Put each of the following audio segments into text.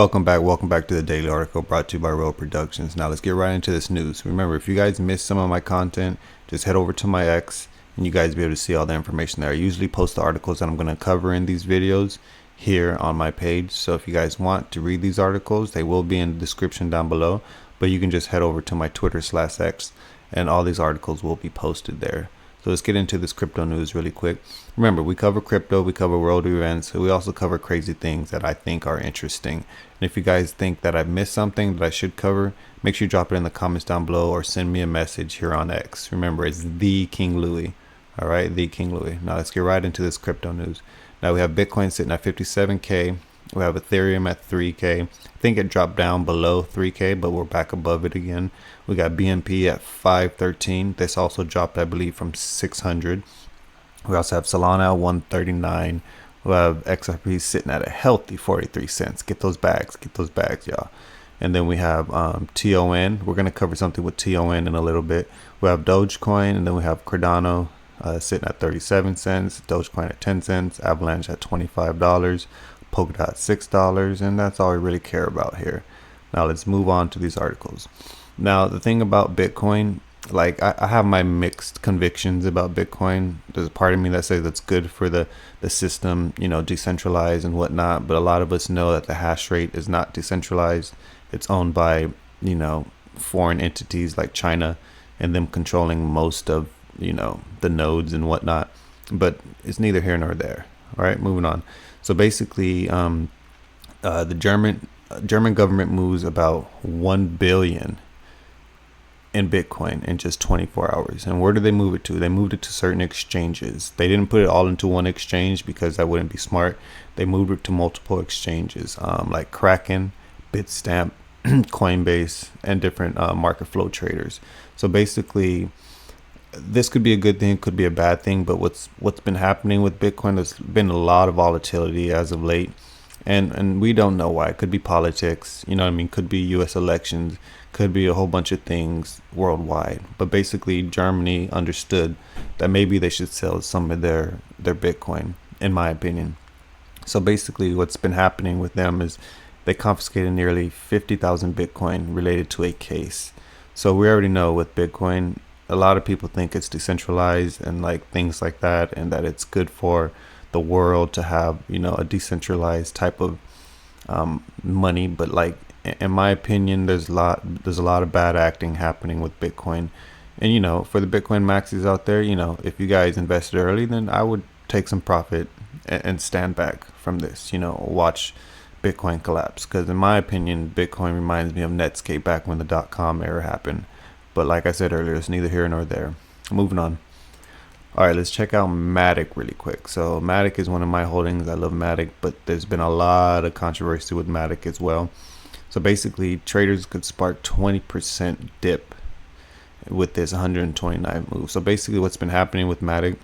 Welcome back to the daily article brought to you by Road Productions. Now let's get right into this news. Remember, if you guys missed some of my content, just head over to my X and you guys be able to see all the information there. I usually post the articles that I'm going to cover in these videos here on my page. So if you guys want to read these articles, they will be in the description down below, but you can just head over to my Twitter/X and all these articles will be posted there. So let's get into this crypto news really quick. Remember, we cover crypto, we cover world events, we also cover crazy things that I think are interesting. And if you guys think that I've missed something that I should cover, make sure you drop it in the comments down below or send me a message here on X. Remember, it's the King Louis. All right, the King Louis. Now let's get right into this crypto news. Now we have Bitcoin sitting at 57K. We have Ethereum at 3K. I think it dropped down below 3K, but we're back above it again. We got BNP at 513. This also dropped, I believe, from 600. We also have Solana at 139. We have XRP sitting at a healthy 43 cents. Get those bags, y'all. And then we have TON. We're going to cover something with TON in a little bit. We have Dogecoin, and then we have Cardano sitting at 37 cents. Dogecoin at 10 cents. Avalanche at $25. Polkadot at $6, and that's all we really care about here. Now let's move on to these articles. Now the thing about Bitcoin, like I have my mixed convictions about Bitcoin. There's a part of me that says it's good for the system, you know, decentralized and whatnot, but a lot of us know that the hash rate is not decentralized. It's owned by, you know, foreign entities like China and them controlling most of, you know, the nodes and whatnot, but it's neither here nor there. All right, moving on. So basically, the German government moves about 1 billion in Bitcoin in just 24 hours. And where do they move it to? They moved it to certain exchanges. They didn't put it all into one exchange because that wouldn't be smart. They moved it to multiple exchanges, like Kraken, Bitstamp, Coinbase, and different market flow traders. So basically, this could be a good thing, could be a bad thing, but what's been happening with Bitcoin, there's been a lot of volatility as of late, and we don't know why. It could be politics, you know what I mean, could be US elections, could be a whole bunch of things worldwide. But basically Germany understood that maybe they should sell some of their Bitcoin, in my opinion. So basically what's been happening with them is they confiscated nearly 50,000 Bitcoin related to a case. So we already know with Bitcoin, a lot of people think it's decentralized and like things like that, and that it's good for the world to have, you know, a decentralized type of money. But like, in my opinion, there's a lot of bad acting happening with Bitcoin. And, you know, for the Bitcoin maxis out there, you know, if you guys invested early, then I would take some profit and stand back from this, you know, watch Bitcoin collapse. Because in my opinion, Bitcoin reminds me of Netscape back when the .com era happened. But like I said earlier, it's neither here nor there. Moving on. All right, let's check out Matic really quick. So Matic is one of my holdings. I love Matic, but there's been a lot of controversy with Matic as well. So basically, traders could spark 20% dip with this 129 move. So basically what's been happening with Matic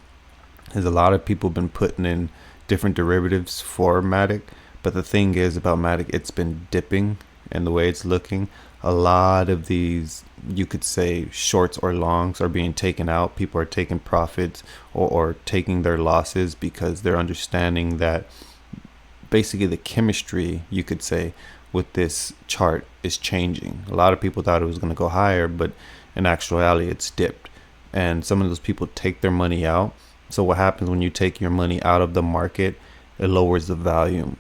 is a lot of people have been putting in different derivatives for Matic. But the thing is about Matic, it's been dipping, and the way it's looking, a lot of these, you could say, shorts or longs are being taken out. People are taking profits or taking their losses because they're understanding that basically the chemistry, you could say, with this chart is changing. A lot of people thought it was going to go higher, but in actuality it's dipped, and some of those people take their money out. So what happens when you take your money out of the market? It lowers the volume.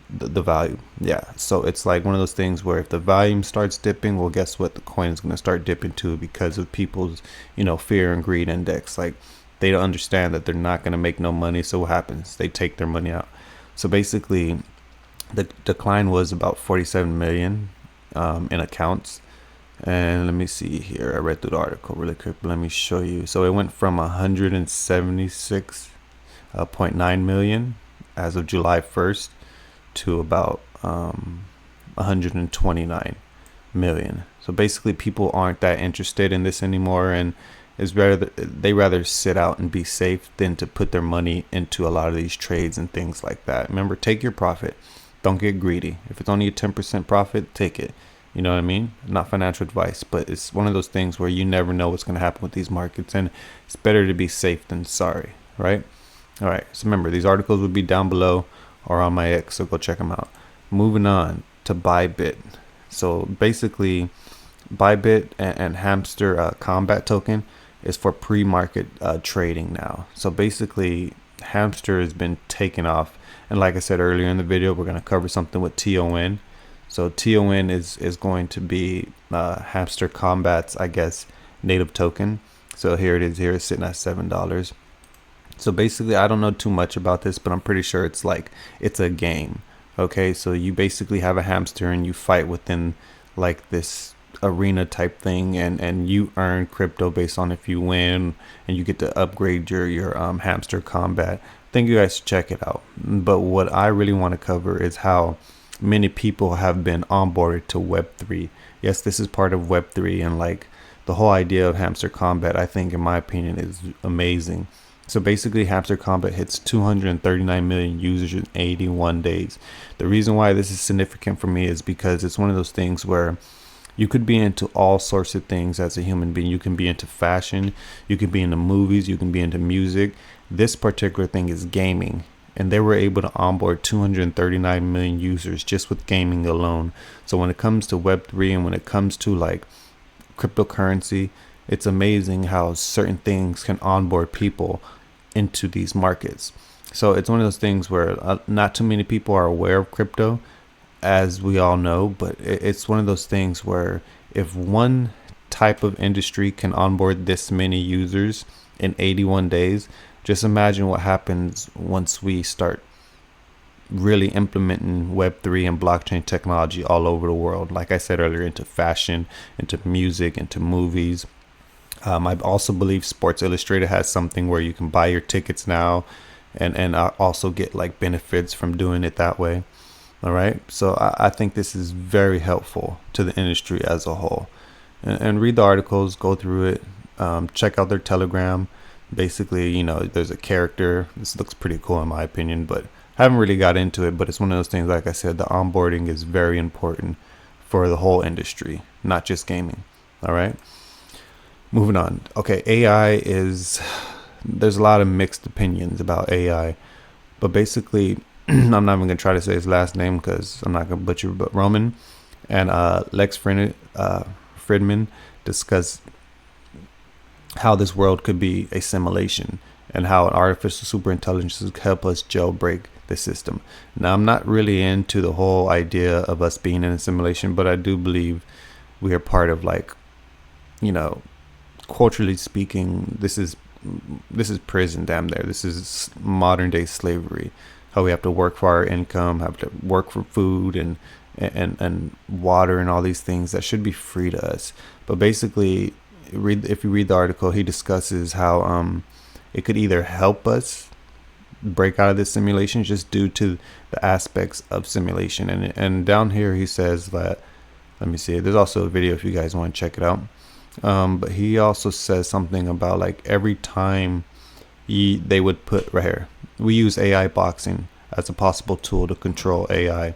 The value, yeah. So it's like one of those things where if the volume starts dipping, well, guess what? The coin is going to start dipping too, because of people's, you know, fear and greed index. Like, they don't understand that they're not going to make no money. So what happens? They take their money out. So basically, the decline was about 47 million in accounts. And let me see here. I read through the article really quick, but let me show you. So it went from 176.9 million as of July 1st. To about 129 million. So basically people aren't that interested in this anymore, and they rather sit out and be safe than to put their money into a lot of these trades and things like that. Remember, take your profit, don't get greedy. If it's only a 10% profit, take it. You know what I mean? Not financial advice, but it's one of those things where you never know what's going to happen with these markets, and it's better to be safe than sorry, right? All right, so remember, these articles will be down below or on my X, so go check them out. Moving on, to Bybit. So basically, Bybit and Hamster Kombat token is for pre-market trading now. So basically, Hamster has been taken off, and like I said earlier in the video, we're going to cover something with TON. So TON is going to be Hamster Kombat's, I guess, native token. So here it is. Here it's sitting at $7. So basically, I don't know too much about this, but I'm pretty sure it's like it's a game. Okay, so you basically have a hamster and you fight within like this arena type thing, and you earn crypto based on if you win, and you get to upgrade your Hamster Kombat. I think you guys should check it out. But what I really want to cover is how many people have been onboarded to Web3. Yes, this is part of Web3, and like the whole idea of Hamster Kombat, I think in my opinion, is amazing. So basically, Hamster Kombat hits 239 million users in 81 days. The reason why this is significant for me is because it's one of those things where you could be into all sorts of things as a human being. You can be into fashion, you can be into movies, you can be into music. This particular thing is gaming, and they were able to onboard 239 million users just with gaming alone. So when it comes to Web3 and when it comes to like cryptocurrency, it's amazing how certain things can onboard people into these markets. So it's one of those things where not too many people are aware of crypto, as we all know, but it's one of those things where if one type of industry can onboard this many users in 81 days, just imagine what happens once we start really implementing Web3 and blockchain technology all over the world. Like I said earlier, into fashion, into music, into movies. I also believe Sports Illustrated has something where you can buy your tickets now and also get like benefits from doing it that way. All right. So I think this is very helpful to the industry as a whole. And read the articles, go through it, check out their Telegram. Basically, you know, there's a character. This looks pretty cool in my opinion, but I haven't really got into it. But it's one of those things, like I said, the onboarding is very important for the whole industry, not just gaming. All right. Moving on. Okay, there's a lot of mixed opinions about AI, but basically, I'm not even gonna try to say his last name because I'm not gonna butcher. But Roman and Lex Fridman discuss how this world could be a simulation and how an artificial superintelligence could help us jailbreak the system. Now, I'm not really into the whole idea of us being in a simulation, but I do believe we are part of, like, you know, culturally speaking, this is prison, damn there. This is modern day slavery. How we have to work for our income, have to work for food and water and all these things that should be free to us. But basically, if you read the article, he discusses how it could either help us break out of this simulation just due to the aspects of simulation. And down here he says that, let me see, there's also a video if you guys want to check it out. But he also says something about like every time they would put right here, we use AI boxing as a possible tool to control AI.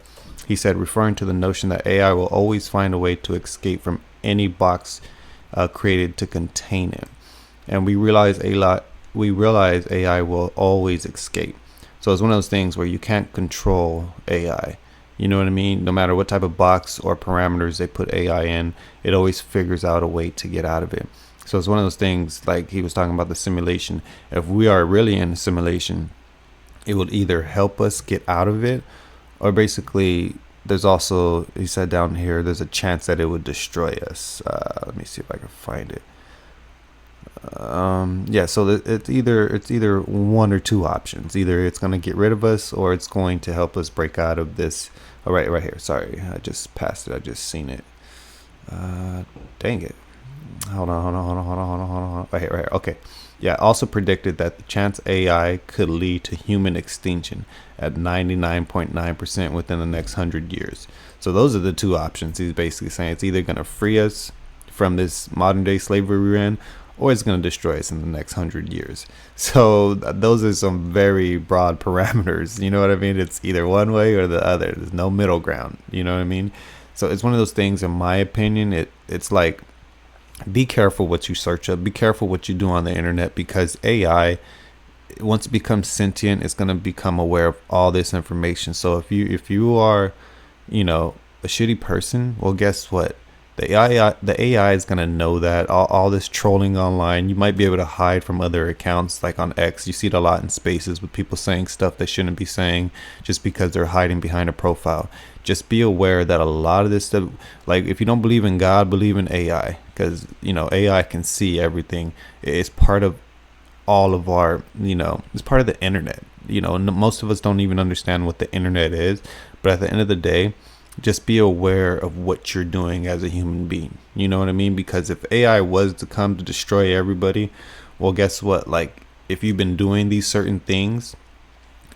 He said, referring to the notion that AI will always find a way to escape from any box created to contain it. And we realize AI will always escape. So it's one of those things where you can't control AI. You know what I mean? No matter what type of box or parameters they put AI in, it always figures out a way to get out of it. So it's one of those things, like he was talking about the simulation. If we are really in a simulation, it will either help us get out of it, or basically there's also, he said down here, there's a chance that it would destroy us. Let me see if I can find it. Yeah, so it's either one or two options. Either it's going to get rid of us or it's going to help us break out of this. All right, right here. Sorry, I just passed it. I just seen it. Dang it. Hold on. Right here. Okay. Yeah, also predicted that the chance AI could lead to human extinction at 99.9% within the next 100 years. So those are the two options. He's basically saying it's either going to free us from this modern day slavery we're in, or it's going to destroy us in the next 100 years. So those are some very broad parameters. You know what I mean? It's either one way or the other. There's no middle ground. You know what I mean? So it's one of those things, in my opinion, it's like, be careful what you search up. Be careful what you do on the internet, because AI, once it becomes sentient, it's going to become aware of all this information. So if you are, you know, a shitty person, well, guess what? The AI is gonna know that all this trolling online. You might be able to hide from other accounts, like on X. You see it a lot in Spaces with people saying stuff they shouldn't be saying just because they're hiding behind a profile. Just be aware that a lot of this stuff, like if you don't believe in God, believe in AI, because AI can see everything. It's part of all of our, it's part of the internet. Most of us don't even understand what the internet is, but at the end of the day, just be aware of what you're doing as a human being. You know what I mean? Because if AI was to come to destroy everybody, well, guess what? Like, if you've been doing these certain things,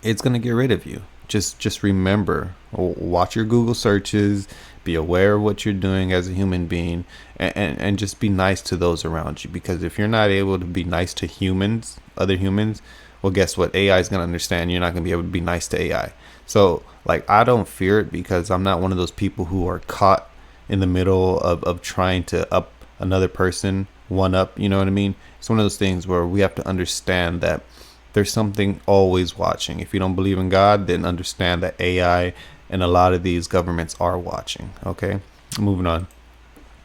it's going to get rid of you. Just remember, watch your Google searches, be aware of what you're doing as a human being, and just be nice to those around you. Because if you're not able to be nice to other humans, well, guess what? AI is going to understand you're not going to be able to be nice to AI. So, like, I don't fear it because I'm not one of those people who are caught in the middle of trying to up another person, one up, you know what I mean? It's one of those things where we have to understand that there's something always watching. If you don't believe in God, then understand that AI and a lot of these governments are watching. Okay, moving on.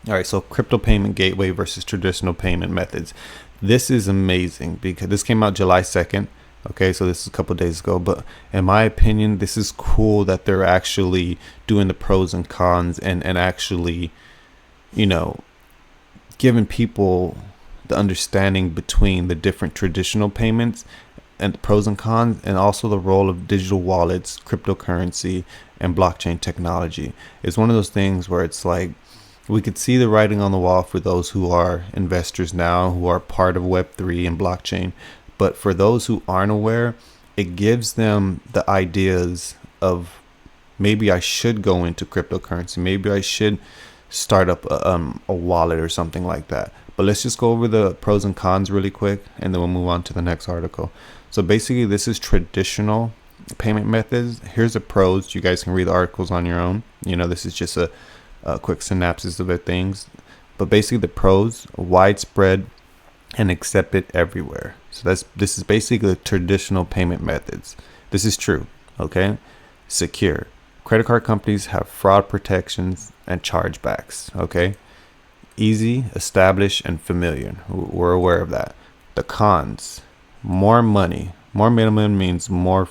All right, so crypto payment gateway versus traditional payment methods. This is amazing because this came out July 2nd. Okay, so this is a couple of days ago, but in my opinion, this is cool that they're actually doing the pros and cons and actually, giving people the understanding between the different traditional payments and the pros and cons, and also the role of digital wallets, cryptocurrency, and blockchain technology. It's one of those things where it's like we could see the writing on the wall for those who are investors now, who are part of Web3 and blockchain. But for those who aren't aware, it gives them the ideas of maybe I should go into cryptocurrency. Maybe I should start up a wallet or something like that. But let's just go over the pros and cons really quick, and then we'll move on to the next article. So basically, this is traditional payment methods. Here's the pros. You guys can read the articles on your own. This is just a quick synopsis of the things. But basically, the pros: widespread and accepted everywhere. So this is basically the traditional payment methods. This is true. Okay, secure. Credit card companies have fraud protections and chargebacks. Okay, easy, established, and familiar. We're aware of that. The cons: more money. More minimum means more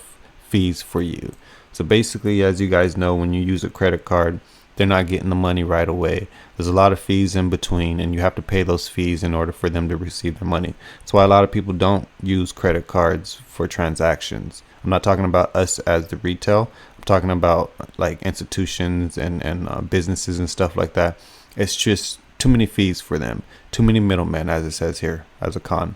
fees for you. So basically, as you guys know, when you use a credit card, they're not getting the money right away. There's a lot of fees in between, and you have to pay those fees in order for them to receive their money. That's why a lot of people don't use credit cards for transactions. I'm not talking about us as the retail. I'm talking about like institutions and businesses and stuff like that. It's just too many fees for them. Too many middlemen, as it says here, as a con.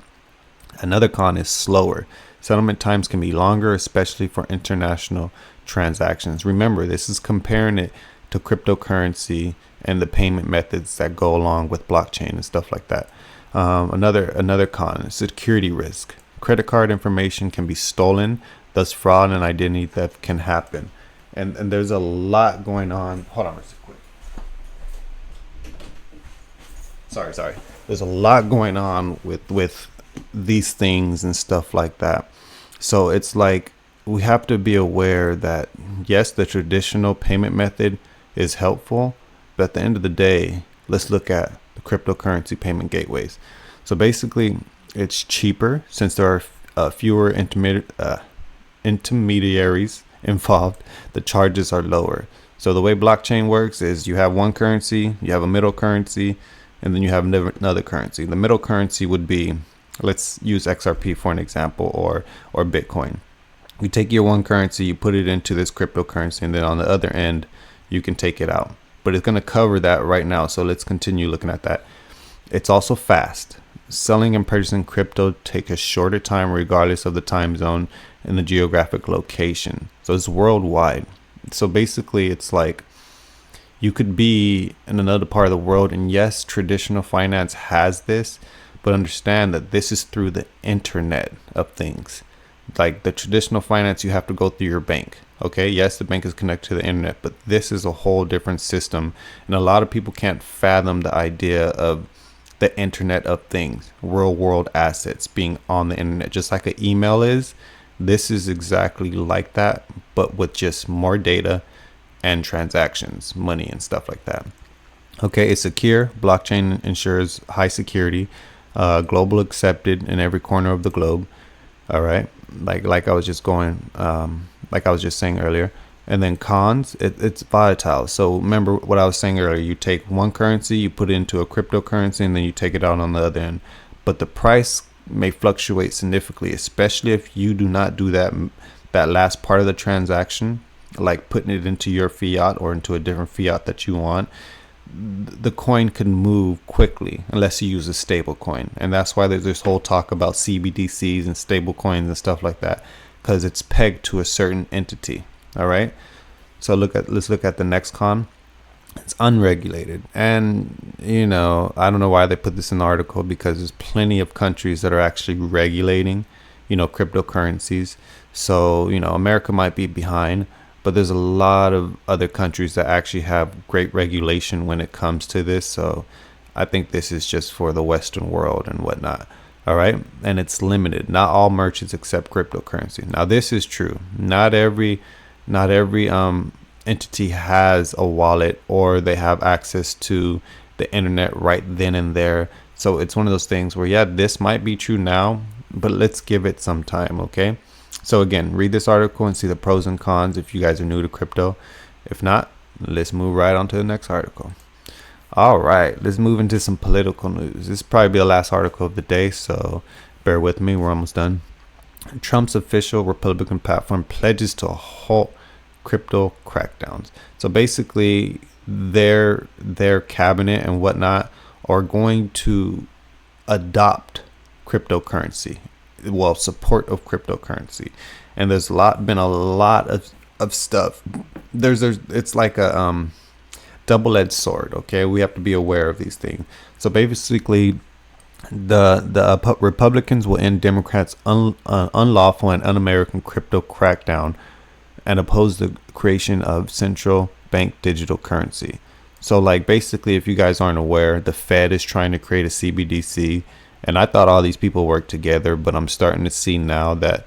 Another con is slower. Settlement times can be longer, especially for international transactions. Remember, this is comparing it to cryptocurrency and the payment methods that go along with blockchain and stuff like that. Another con is security risk. Credit card information can be stolen, thus fraud and identity theft can happen. And there's a lot going on. Hold on real quick. Sorry. There's a lot going on with these things and stuff like that. So it's like we have to be aware that yes, the traditional payment method is helpful, but at the end of the day, let's look at the cryptocurrency payment gateways. So basically, it's cheaper since there are fewer intermediaries involved. The charges are lower. So the way blockchain works is you have one currency, you have a middle currency, and then you have another currency. The middle currency would be, let's use XRP for an example, or Bitcoin. You take your one currency, you put it into this cryptocurrency, and then on the other end, you can take it out. But it's going to cover that right now. So let's continue looking at that. It's also fast. Selling and purchasing crypto take a shorter time regardless of the time zone and the geographic location. So it's worldwide. So basically, it's like you could be in another part of the world. And yes, traditional finance has this, but understand that this is through the internet of things. Like the traditional finance, you have to go through your bank. Okay, yes, the bank is connected to the internet, but this is a whole different system. And a lot of people can't fathom the idea of the internet of things, real world assets being on the internet, just like an email is. This is exactly like that, but with just more data and transactions, money and stuff like that. Okay, it's secure. Blockchain ensures high security, global accepted in every corner of the globe. All right, like I was just saying earlier. And then cons, it's volatile. So remember what I was saying earlier. You take one currency, you put it into a cryptocurrency, and then you take it out on the other end. But the price may fluctuate significantly, especially if you do not do that last part of the transaction, like putting it into your fiat or into a different fiat that you want. The coin can move quickly unless you use a stable coin. And that's why there's this whole talk about CBDCs and stable coins and stuff like that, because it's pegged to a certain entity. All right, so let's look at the next con. It's unregulated. And I don't know why they put this in the article, because there's plenty of countries that are actually regulating cryptocurrencies. So America might be behind, but there's a lot of other countries that actually have great regulation when it comes to this. So I think this is just for the Western world and whatnot. All right, and it's limited. Not all merchants accept cryptocurrency. Now this is true. Not every entity has a wallet, or they have access to the internet right then and there. So it's one of those things where, yeah, this might be true now, but let's give it some time. Okay, so again, read this article and see the pros and cons if you guys are new to crypto. If not, let's move right on to the next article. All right, let's move into some political news. This will probably be the last article of the day, so bear with me, we're almost done. Trump's official Republican platform pledges to halt crypto crackdowns. So basically, their cabinet and whatnot are going to adopt cryptocurrency, well, support of cryptocurrency. And there's been a lot of stuff. It's like a double-edged sword. Okay, we have to be aware of these things. So basically, the Republicans will end Democrats' unlawful and un-American crypto crackdown and oppose the creation of central bank digital currency. So like basically, if you guys aren't aware, the Fed is trying to create a CBDC, and I thought all these people worked together, but I'm starting to see now that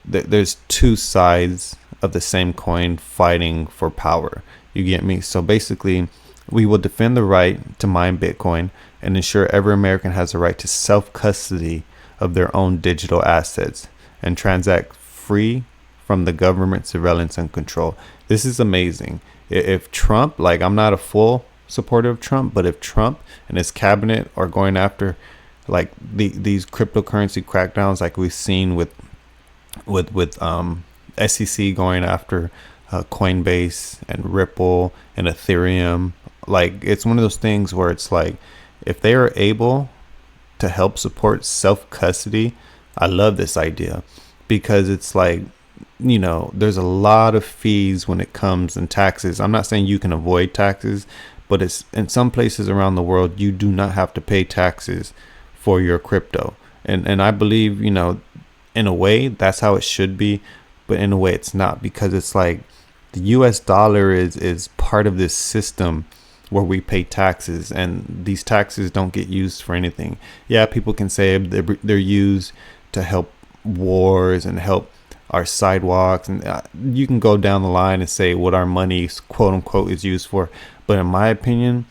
there's two sides of the same coin fighting for power. You get me? So basically, we will defend the right to mine Bitcoin and ensure every American has the right to self-custody of their own digital assets and transact free from the government surveillance and control. This is amazing. If Trump, like, I'm not a full supporter of Trump, but if Trump and his cabinet are going after like these cryptocurrency crackdowns, like we've seen with SEC going after Coinbase and Ripple and Ethereum, like, it's one of those things where it's like, if they are able to help support self-custody, I love this idea, because it's like, there's a lot of fees when it comes in taxes. I'm not saying you can avoid taxes, but it's in some places around the world, you do not have to pay taxes for your crypto. And I believe, in a way, that's how it should be, but in a way it's not, because it's like the US dollar is part of this system where we pay taxes, and these taxes don't get used for anything. Yeah, people can say they're used to help wars and help our sidewalks, and you can go down the line and say what our money, quote unquote, is used for. But in my opinion,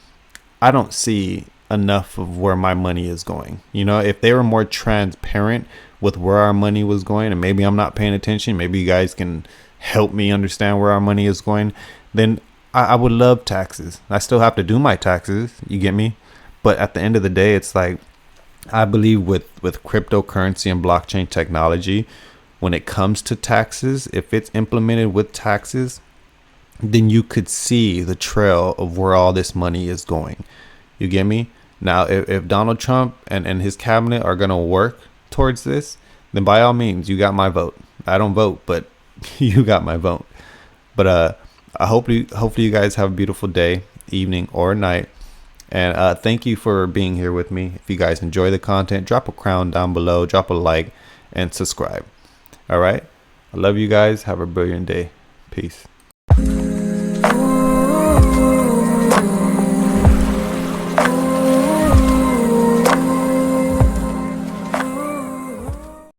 I don't see enough of where my money is going. If they were more transparent with where our money was going, and maybe I'm not paying attention, maybe you guys can help me understand where our money is going, then I would love taxes. I still have to do my taxes, you get me? But at the end of the day, it's like, I believe with cryptocurrency and blockchain technology, when it comes to taxes, if it's implemented with taxes, then you could see the trail of where all this money is going. You get me? Now, if Donald Trump and his cabinet are going to work towards this, then by all means, you got my vote. I don't vote, but you got my vote. But hopefully you guys have a beautiful day, evening, or night. And thank you for being here with me. If you guys enjoy the content, drop a crown down below, drop a like, and subscribe. All right. I love you guys. Have a brilliant day. Peace.